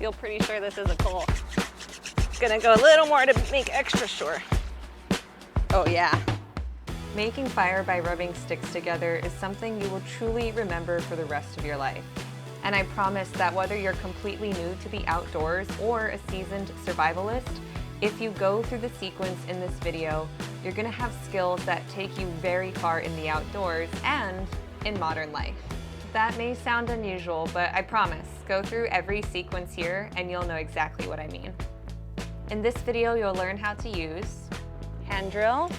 feel pretty sure this is a coal. Gonna go a little more to make extra sure. Oh yeah. Making fire by rubbing sticks together is something you will truly remember for the rest of your life. And I promise that whether you're completely new to the outdoors or a seasoned survivalist, if you go through the sequence in this video, you're gonna have skills that take you very far in the outdoors and in modern life. That may sound unusual, but I promise, go through every sequence here and you'll know exactly what I mean. In this video, you'll learn how to use hand drill,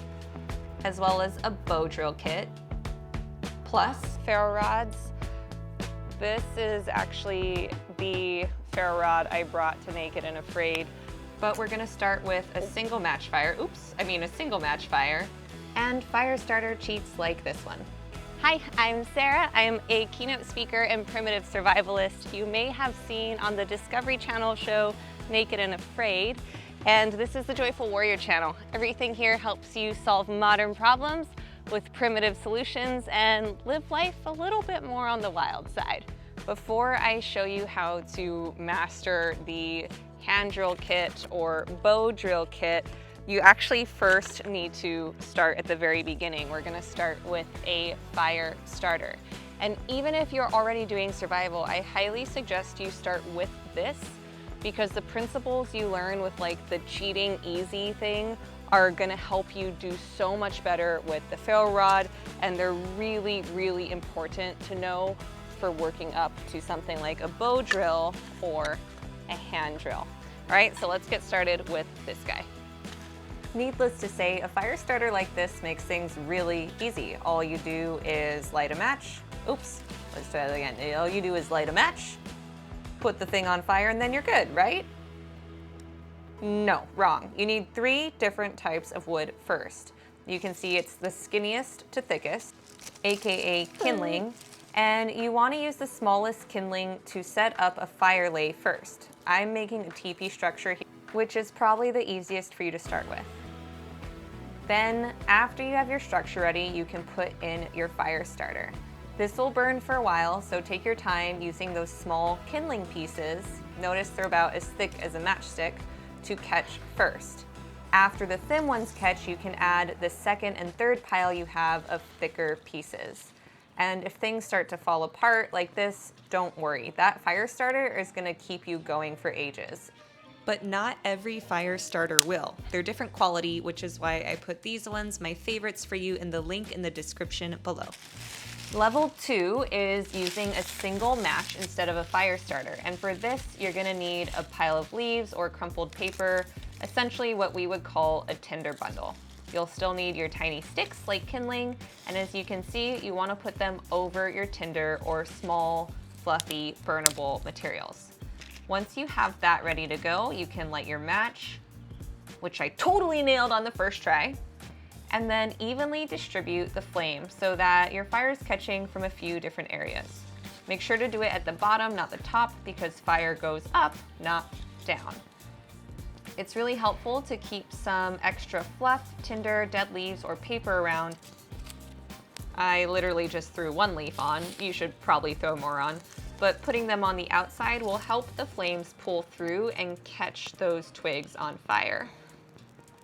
as well as a bow drill kit, plus ferro rods. This is actually the ferro rod I brought to Naked and Afraid, but we're gonna start with a single match fire, a single match fire, and Firestarter cheats like this one. Hi, I'm Sarah. I'm a keynote speaker and primitive survivalist you may have seen on the Discovery Channel show Naked and Afraid. And this is the Joyful Warrior channel. Everything here helps you solve modern problems with primitive solutions and live life a little bit more on the wild side. Before I show you how to master the hand drill kit or bow drill kit, you actually first need to start at the very beginning. We're gonna start with a fire starter. And even if you're already doing survival, I highly suggest you start with this, because the principles you learn with like the cheating easy thing are gonna help you do so much better with the ferro rod, and they're really, really important to know for working up to something like a bow drill or a hand drill. All right, so let's get started with this guy. Needless to say, a fire starter like this makes things really easy. All you do is light a match. Oops, let's try that again. All you do is light a match, put the thing on fire, and then you're good, right? No, wrong. You need 3 different types of wood first. You can see it's the skinniest to thickest, AKA kindling, and you want to use the smallest kindling to set up a fire lay first. I'm making a teepee structure here, which is probably the easiest for you to start with. Then, after you have your structure ready, you can put in your fire starter. This will burn for a while, so take your time using those small kindling pieces, notice they're about as thick as a matchstick, to catch first. After the thin ones catch, you can add the second and third pile you have of thicker pieces. And if things start to fall apart like this, don't worry. That fire starter is gonna keep you going for ages. But not every fire starter will. They're different quality, which is why I put these ones, my favorites, for you in the link in the description below. Level 2 is using a single match instead of a fire starter. And for this, you're gonna need a pile of leaves or crumpled paper, essentially what we would call a tinder bundle. You'll still need your tiny sticks like kindling, and as you can see, you wanna put them over your tinder or small, fluffy, burnable materials. Once you have that ready to go, you can light your match, which I totally nailed on the first try, and then evenly distribute the flame so that your fire is catching from a few different areas. Make sure to do it at the bottom, not the top, because fire goes up, not down. It's really helpful to keep some extra fluff, tinder, dead leaves, or paper around. I literally just threw 1 leaf on. You should probably throw more on. But putting them on the outside will help the flames pull through and catch those twigs on fire.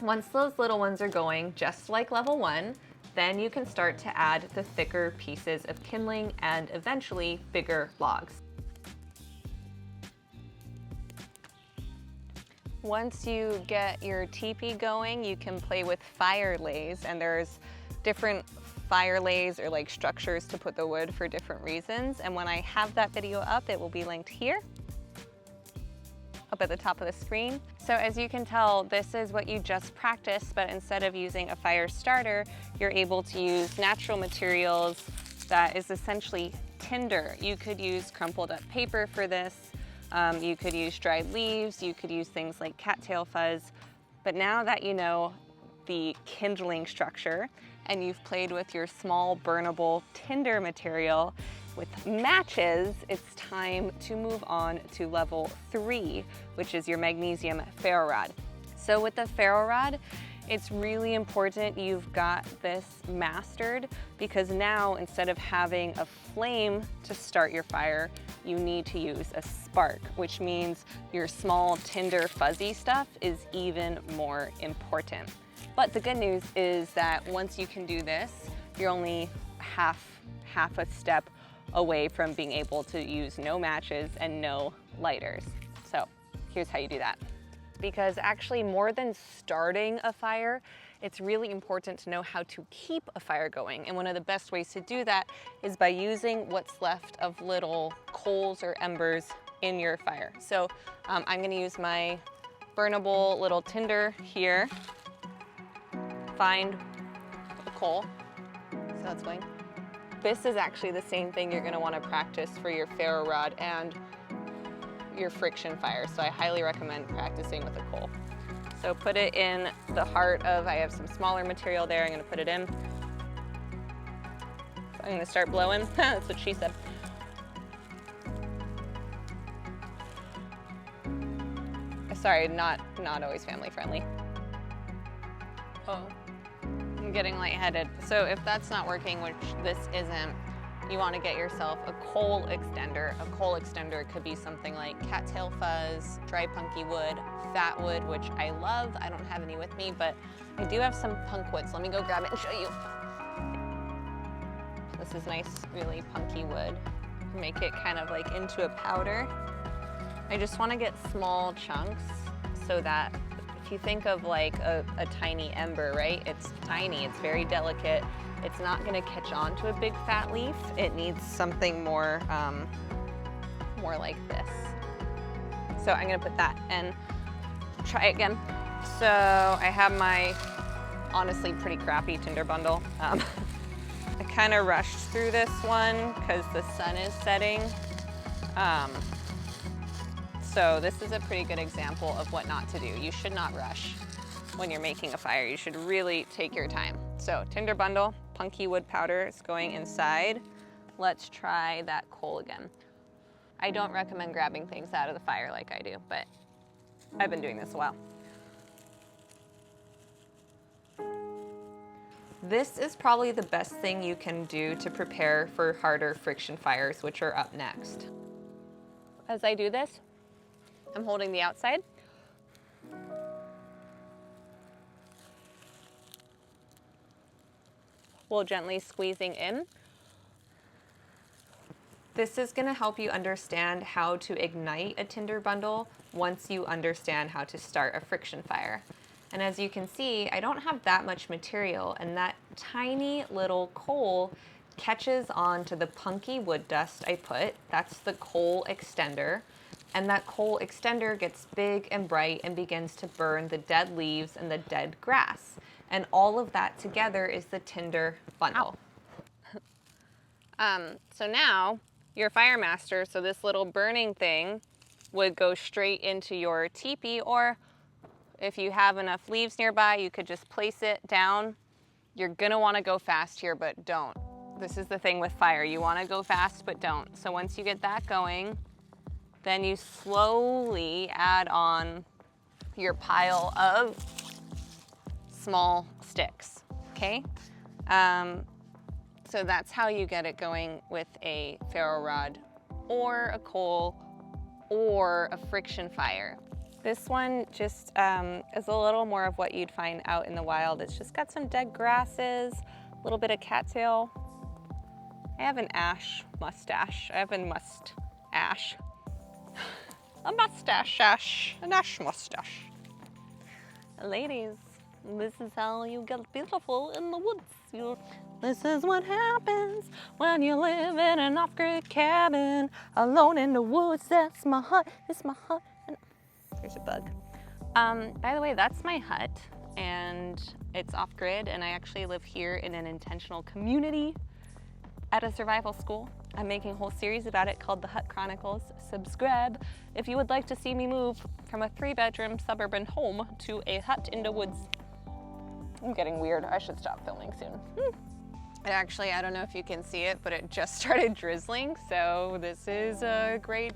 Once those little ones are going, just like level 1, then you can start to add the thicker pieces of kindling and eventually bigger logs. Once you get your teepee going, you can play with fire lays, and there's different fire lays or like structures to put the wood for different reasons. And when I have that video up, it will be linked here, up at the top of the screen. So as you can tell, this is what you just practiced, but instead of using a fire starter, you're able to use natural materials that is essentially tinder. You could use crumpled up paper for this. You could use dried leaves. You could use things like cattail fuzz. But now that you know the kindling structure and you've played with your small burnable tinder material with matches, it's time to move on to level 3, which is your magnesium ferro rod. So with the ferro rod, It's really important you've got this mastered, because now instead of having a flame to start your fire, you need to use a spark, which means your small, tender, fuzzy stuff is even more important. But the good news is that once you can do this, you're only half a step away from being able to use no matches and no lighters. So here's how you do that. Because actually, more than starting a fire, it's really important to know how to keep a fire going. And one of the best ways to do that is by using what's left of little coals or embers in your fire. So I'm gonna use my burnable little tinder here. Find a coal, so that's going. This is actually the same thing you're gonna wanna practice for your ferro rod and your friction fire, so I highly recommend practicing with a coal. So put it in the heart of, I have some smaller material there, I'm gonna put it in. So I'm gonna start blowing, that's what she said. Sorry, not always family friendly. Oh, I'm getting lightheaded. So if that's not working, which this isn't, you want to get yourself a coal extender. A coal extender could be something like cattail fuzz, dry punky wood, fat wood, which I love. I don't have any with me, but I do have some punk wood, so let me go grab it and show you. This is nice, really punky wood. Make it kind of like into a powder. I just want to get small chunks so that if you think of like a tiny ember, right? It's tiny, it's very delicate. It's not gonna catch on to a big fat leaf. It needs something more, more like this. So I'm gonna put that and try it again. So I have my honestly pretty crappy tinder bundle. I kind of rushed through this one because the sun is setting. So this is a pretty good example of what not to do. You should not rush when you're making a fire. You should really take your time. So tinder bundle, punky wood powder is going inside. Let's try that coal again. I don't recommend grabbing things out of the fire like I do, but I've been doing this a while. This is probably the best thing you can do to prepare for harder friction fires, which are up next. As I do this, I'm holding the outside. While gently squeezing in. This is going to help you understand how to ignite a tinder bundle once you understand how to start a friction fire. And as you can see, I don't have that much material, and that tiny little coal catches on to the punky wood dust I put. That's the coal extender. And that coal extender gets big and bright and begins to burn the dead leaves and the dead grass. And all of that together is the tinder bundle. So now your fire master, so this little burning thing would go straight into your teepee, or if you have enough leaves nearby, you could just place it down. You're gonna wanna go fast here, but don't. This is the thing with fire. You wanna go fast, but don't. So once you get that going, then you slowly add on your pile of small sticks, okay? So that's how you get it going with a ferro rod or a coal or a friction fire. This one just is a little more of what you'd find out in the wild. It's just got some dead grasses, a little bit of cattail. I have an ash mustache. I have a must-ash. A mustache-ash, an ash mustache. Ladies, this is how you get beautiful in the woods. This is what happens when you live in an off-grid cabin, alone in the woods. That's my hut, it's my hut. There's a bug. By the way, that's my hut, and it's off-grid, and I actually live here in an intentional community at a survival school. I'm making a whole series about it called The Hut Chronicles. Subscribe if you would like to see me move from a 3-bedroom suburban home to a hut in the woods. I'm getting weird. I should stop filming soon. Actually, I don't know if you can see it, but it just started drizzling, so this is a great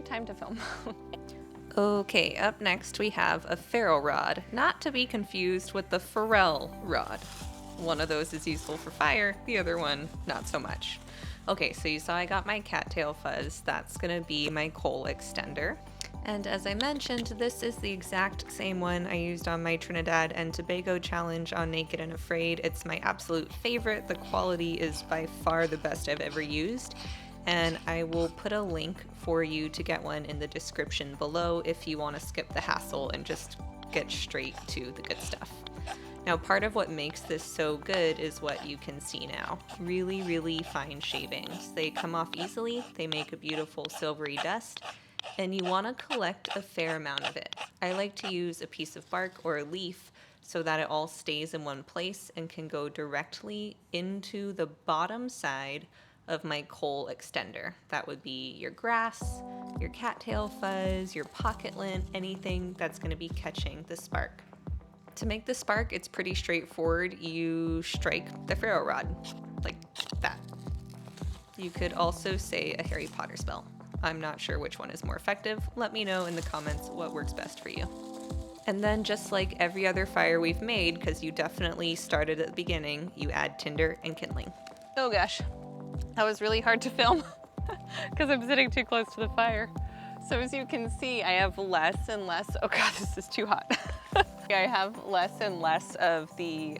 time to film. Okay, up next we have a ferro rod, not to be confused with the Ferrell rod. One of those is useful for fire, the other one not so much. Okay, so you saw I got my cattail fuzz. That's gonna be my coal extender. And as I mentioned, this is the exact same one I used on my Trinidad and Tobago challenge on Naked and Afraid. It's my absolute favorite. The quality is by far the best I've ever used. And I will put a link for you to get one in the description below if you want to skip the hassle and just get straight to the good stuff. Now, part of what makes this so good is what you can see now. Really, really fine shavings. They come off easily, they make a beautiful silvery dust, and you want to collect a fair amount of it. I like to use a piece of bark or a leaf so that it all stays in one place and can go directly into the bottom side of my coal extender. That would be your grass, your cattail fuzz, your pocket lint, anything that's going to be catching the spark. To make the spark, it's pretty straightforward. You strike the ferro rod, like that. You could also say a Harry Potter spell. I'm not sure which one is more effective. Let me know in the comments what works best for you. And then just like every other fire we've made, because you definitely started at the beginning, you add tinder and kindling. Oh gosh, that was really hard to film because I'm sitting too close to the fire. So as you can see, I have less and less, oh God, this is too hot. I have less and less of the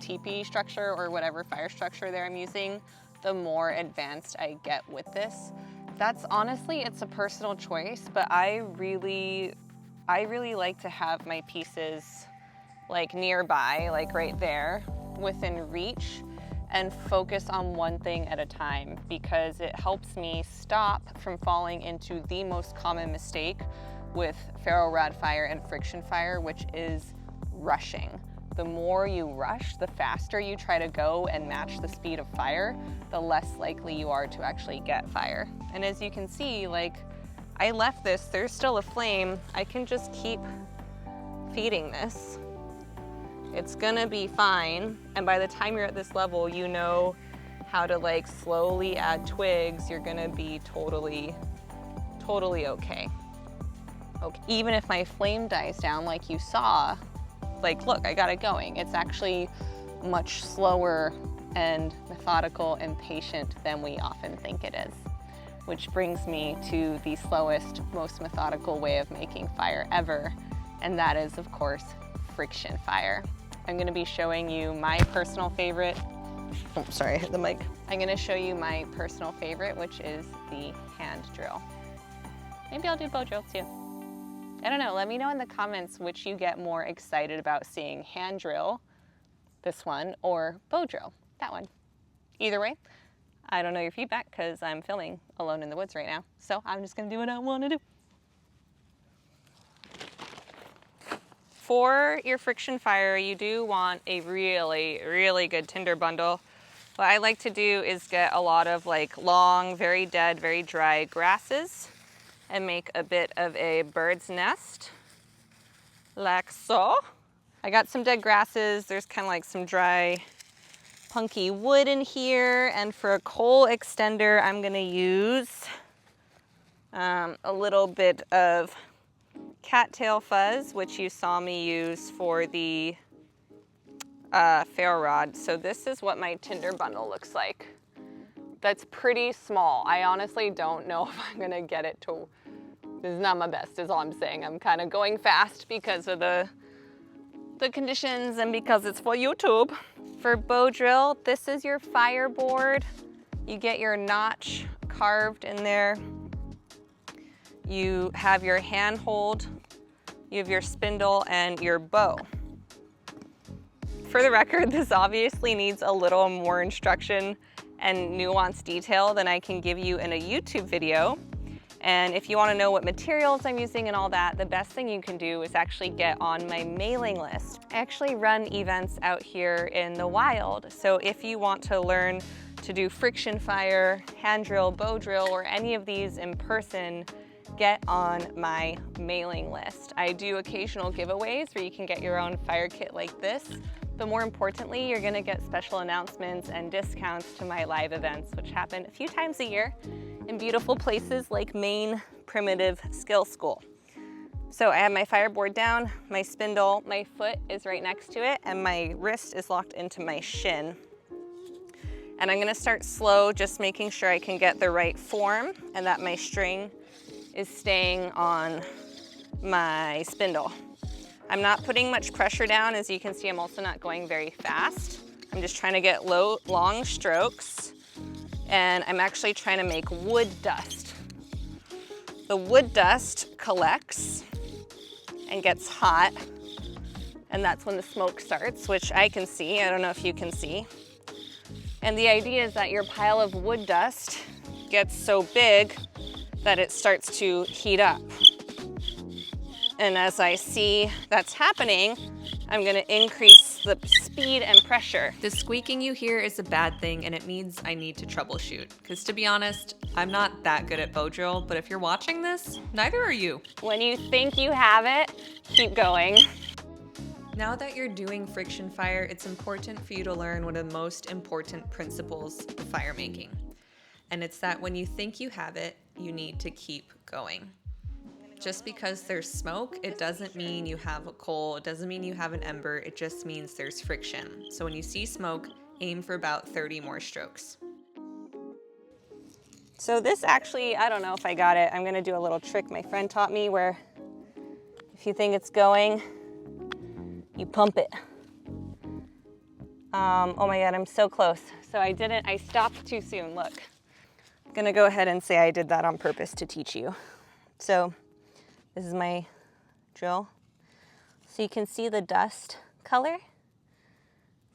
teepee structure or whatever fire structure there I'm using, the more advanced I get with this. That's honestly, it's a personal choice, but I really like to have my pieces like nearby, like right there, within reach, and focus on one thing at a time, because it helps me stop from falling into the most common mistake with ferro rod fire and friction fire, which is rushing. The more you rush, the faster you try to go and match the speed of fire, the less likely you are to actually get fire. And as you can see, like, I left this, there's still a flame. I can just keep feeding this. It's gonna be fine. And by the time you're at this level, you know how to like slowly add twigs. You're gonna be totally okay. Even if my flame dies down like you saw, like look, I got it going. It's actually much slower and methodical and patient than we often think it is. Which brings me to the slowest, most methodical way of making fire ever, and that is, of course, friction fire. I'm gonna be showing you my personal favorite. Oh, sorry, I hit the mic. I'm gonna show you my personal favorite, which is the hand drill. Maybe I'll do bow drill too. I don't know, let me know in the comments which you get more excited about seeing: hand drill, this one, or bow drill, that one. Either way, I don't know your feedback because I'm filming alone in the woods right now. So I'm just gonna do what I wanna do. For your friction fire, you do want a really good tinder bundle. What I like to do is get a lot of like long, very dead, very dry grasses and make a bit of a bird's nest, like so. I got some dead grasses. There's kind of like some dry, punky wood in here. And for a coal extender, I'm gonna use a little bit of cattail fuzz, which you saw me use for the ferro rod. So this is what my tinder bundle looks like. That's pretty small. I honestly don't know if I'm gonna get it to, this is not my best, is all I'm saying. I'm kind of going fast because of the conditions and because it's for YouTube. For bow drill, this is your fireboard. You get your notch carved in there. You have your handhold, you have your spindle and your bow. For the record, this obviously needs a little more instruction and nuanced detail than I can give you in a YouTube video. And if you want to know what materials I'm using and all that, the best thing you can do is actually get on my mailing list. I actually run events out here in the wild. So if you want to learn to do friction fire, hand drill, bow drill, or any of these in person, get on my mailing list. I do occasional giveaways where you can get your own fire kit like this, but more importantly, you're gonna get special announcements and discounts to my live events, which happen a few times a year in beautiful places like Maine Primitive Skill School. So I have my fireboard down, my spindle, my foot is right next to it, and my wrist is locked into my shin. And I'm gonna start slow, just making sure I can get the right form and that my string is staying on my spindle. I'm not putting much pressure down. As you can see, I'm also not going very fast. I'm just trying to get long strokes, and I'm actually trying to make wood dust. The wood dust collects and gets hot, and that's when the smoke starts, which I can see. I don't know if you can see. And the idea is that your pile of wood dust gets so big that it starts to heat up. And as I see that's happening, I'm gonna increase the speed and pressure. The squeaking you hear is a bad thing, and it means I need to troubleshoot. Because to be honest, I'm not that good at bow drill, but if you're watching this, neither are you. When you think you have it, keep going. Now that you're doing friction fire, it's important for you to learn one of the most important principles of fire making. And it's that when you think you have it, you need to keep going. Just because there's smoke, it doesn't mean you have a coal, it doesn't mean you have an ember, it just means there's friction. So when you see smoke, aim for about 30 more strokes. So this actually, I don't know if I got it. I'm gonna do a little trick my friend taught me where if you think it's going, you pump it. Oh my God, I'm so close. So I stopped too soon, look. I'm gonna go ahead and say I did that on purpose to teach you. So this is my drill. So you can see the dust color.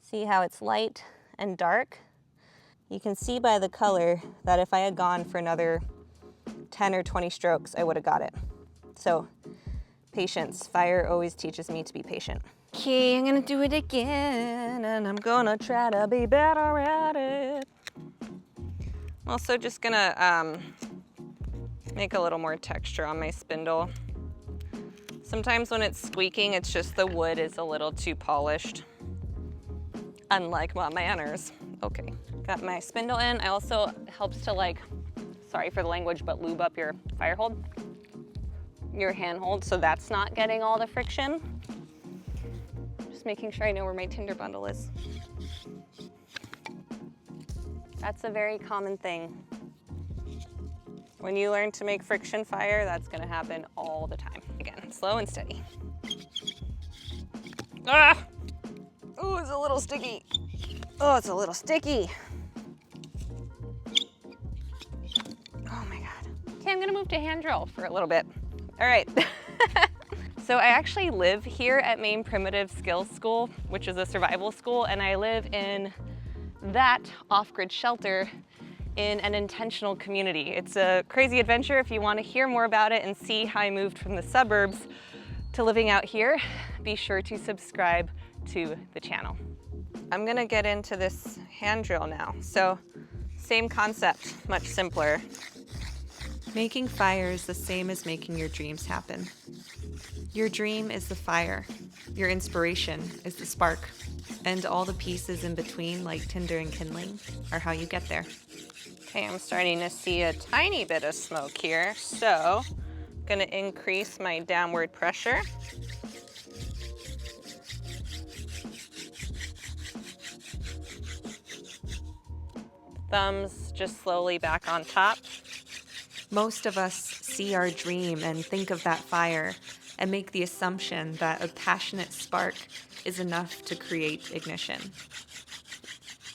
See how it's light and dark? You can see by the color that if I had gone for another 10 or 20 strokes, I would have got it. So patience, fire always teaches me to be patient. Okay, I'm gonna do it again, and I'm gonna try to be better at it. I'm also just gonna make a little more texture on my spindle. Sometimes when it's squeaking, it's just the wood is a little too polished. Unlike my manners. Okay, got my spindle in. I also helps to sorry for the language, but lube up your fire hold, your hand hold, so that's not getting all the friction. Just making sure I know where my tinder bundle is. That's a very common thing. When you learn to make friction fire, that's gonna happen all the time. Again, slow and steady. Ah! Ooh, it's a little sticky. Oh, it's a little sticky. Oh my God. Okay, I'm gonna move to hand drill for a little bit. All right. So I actually live here at Maine Primitive Skills School, which is a survival school, and I live in that off-grid shelter in an intentional community. It's a crazy adventure. If you want to hear more about it and see how I moved from the suburbs to living out here, be sure to subscribe to the channel. I'm gonna get into this hand drill now. So same concept, much simpler. Making fire is the same as making your dreams happen. Your dream is the fire. Your inspiration is the spark. And all the pieces in between, like tinder and kindling, are how you get there. Okay, I'm starting to see a tiny bit of smoke here, so I'm gonna increase my downward pressure. Thumbs just slowly back on top. Most of us see our dream and think of that fire and make the assumption that a passionate spark is enough to create ignition.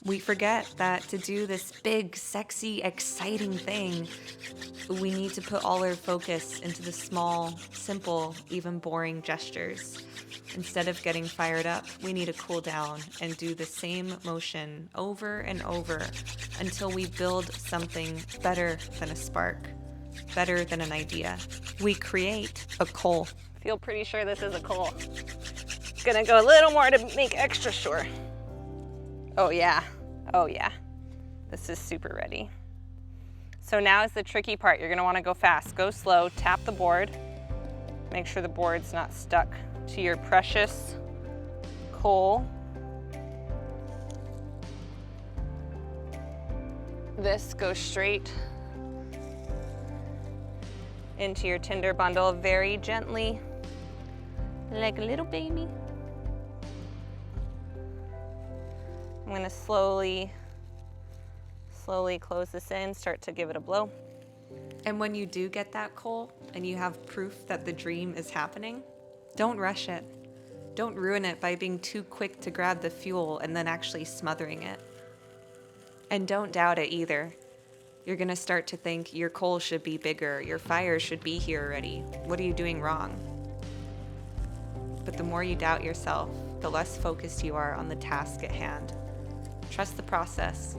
We forget that to do this big, sexy, exciting thing, we need to put all our focus into the small, simple, even boring gestures. Instead of getting fired up, we need to cool down and do the same motion over and over until we build something better than a spark, better than an idea. We create a coal. Feel pretty sure this is a coal. Gonna go a little more to make extra sure. Oh yeah, oh yeah. This is super ready. So now is the tricky part. You're gonna wanna go fast, go slow, tap the board. Make sure the board's not stuck to your precious coal. This goes straight into your tinder bundle very gently. like a little baby. I'm gonna slowly close this in, start to give it a blow. And when you do get that coal and you have proof that the dream is happening, don't rush it. Don't ruin it by being too quick to grab the fuel and then actually smothering it. And don't doubt it either. You're gonna start to think your coal should be bigger, your fire should be here already. What are you doing wrong? But the more you doubt yourself, the less focused you are on the task at hand. Trust the process.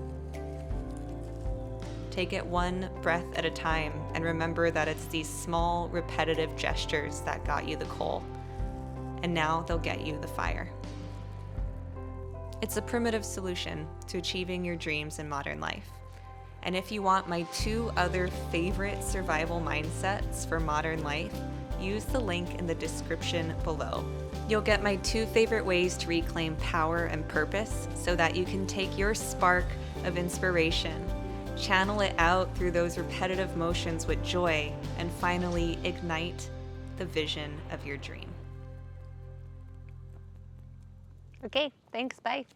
Take it one breath at a time and remember that it's these small, repetitive gestures that got you the coal. And now they'll get you the fire. It's a primitive solution to achieving your dreams in modern life. And if you want my 2 other favorite survival mindsets for modern life, use the link in the description below. You'll get my 2 favorite ways to reclaim power and purpose so that you can take your spark of inspiration, channel it out through those repetitive motions with joy, and finally ignite the vision of your dream. Okay, thanks, bye.